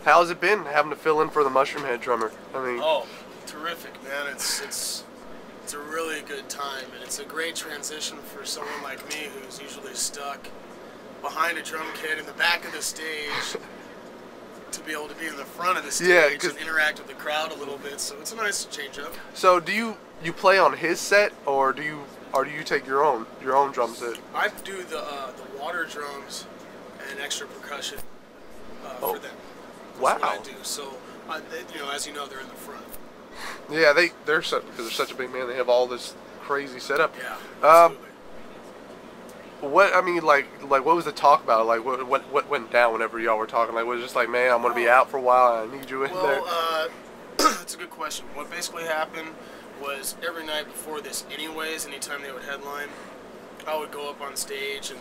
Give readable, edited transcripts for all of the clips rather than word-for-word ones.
How's it been having to fill in for the Mushroomhead drummer? I mean, oh, terrific, man. It's a really good time, and it's a great transition for someone like me who's usually stuck behind a drum kit in the back of the stage to be able to be in the front of the stage and interact with the crowd a little bit. So it's a nice change up. So do you play on his set, or do you take your own drum set? I do the water drums and extra percussion for them. That's what I do. So you know, as you know, they're in the front. Yeah, because they're such a big band. They have all this crazy setup. Yeah, absolutely. What I mean, like what was the talk about? Like what went down whenever y'all were talking? Like was it just like, man, I'm gonna be out for a while. I need you in there. Well, that's a good question. What basically happened was every night before this, anyways, anytime they would headline, I would go up on stage and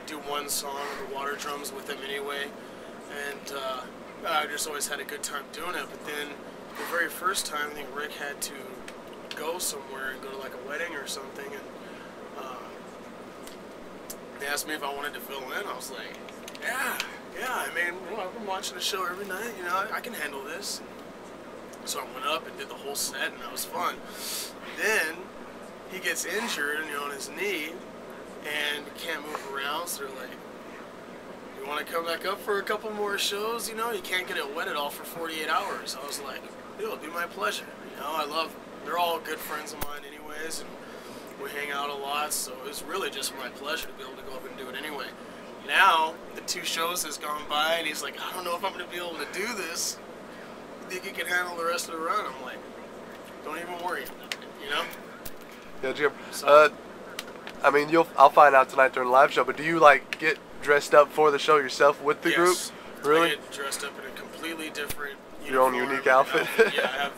do one song of the water drums with them anyway, and I just always had a good time doing it. But then the very first time, I think Rick had to go somewhere and go to like a wedding or something, and they asked me if I wanted to fill in. I was like, yeah. I mean, I've been watching the show every night. You know, I can handle this. So I went up and did the whole set, and that was fun. Then he gets injured, you know, on his knee, and can't move around. So they're like, "You want to come back up for a couple more shows? You know, you can't get it wet at all for 48 hours." I was like, "It'll be my pleasure." You know, they're all good friends of mine, anyways, and we hang out a lot. So it was really just my pleasure to be able to go up and do it anyway. Now the 2 shows has gone by, and he's like, "I don't know if I'm going to be able to do this. Think you can handle the rest of the run?" I'm like, "Don't even worry," you know? Yeah, Jim. I mean, I'll find out tonight during the live show, but do you like get dressed up for the show yourself with the group? Really? I get dressed up in a completely different your own unique outfit? Yeah, I have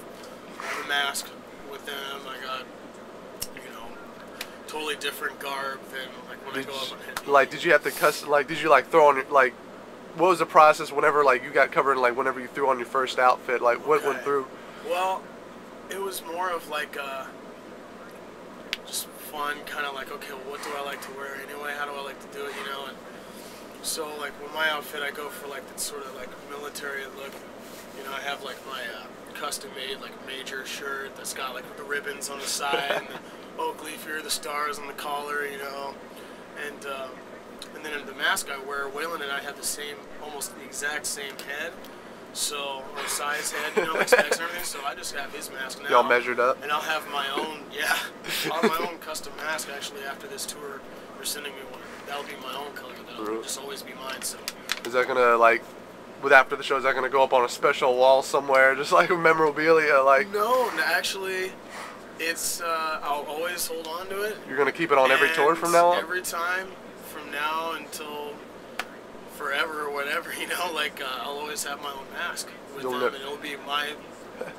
a mask with them. I got, you know, totally different garb than like when I go up on Hed PE. Like, did you have to custom? Like, did you like throw on your like? What was the process whenever like you got covered in like whenever you threw on your first outfit? Like what went through? Well, it was more of like just fun, kind of like, okay, well, what do I like to wear anyway? How do I like to do it, you know? And so like with my outfit, I go for like that sort of like military look. You know, I have like my custom made like major shirt that's got like the ribbons on the side and the oak leaf here, the stars on the collar, you know, and then the mask I wear, Waylon and I have the same, almost the exact same head, so, or size head, you know, like specs and everything, so I just have his mask now. Y'all measured up? And I'll have my own, I'll have my own custom mask, actually, after this tour. They're sending me one. That'll be my own color, that'll just always be mine, so. Is that gonna, like, after the show, is that gonna go up on a special wall somewhere, just like memorabilia, like? No, actually, it's, I'll always hold on to it. You're gonna keep it on every tour from now on? Every time. From now until forever or whatever, you know, like I'll always have my own mask with them, and it'll be my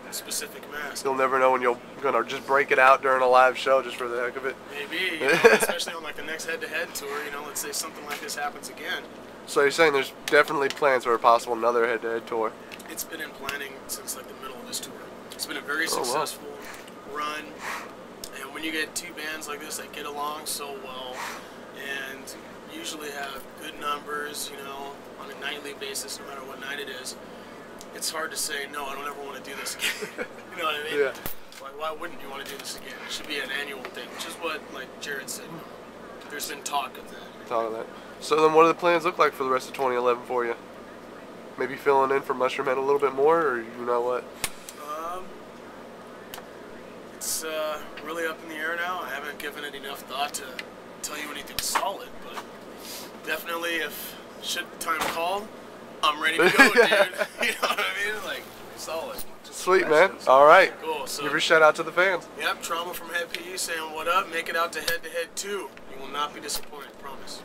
specific mask. You'll never know when you're gonna just break it out during a live show just for the heck of it. Maybe, you know, especially on like the next head-to-head tour, you know, let's say something like this happens again. So you're saying there's definitely plans for a possible another head-to-head tour? It's been in planning since like the middle of this tour. It's been a very successful run, and when you get 2 bands like this that get along so well, and usually have good numbers, you know, on a nightly basis, no matter what night it is, it's hard to say, no, I don't ever want to do this again. You know what I mean? Yeah. Why wouldn't you want to do this again? It should be an annual thing, which is what, like Jared said, there's been talk of that. Talk of that. So then what do the plans look like for the rest of 2011 for you? Maybe filling in for Mushroomhead a little bit more, or you know what? It's really up in the air now. I haven't given it enough thought to tell you anything solid, but definitely if should time call, I'm ready to go, dude. You know what I mean? Like, solid. Sweet, man. All right. Cool. So, give your shout out to the fans. Yep, Trauma from Hed PE saying what up. Make it out to Hed 2. You will not be disappointed, promise.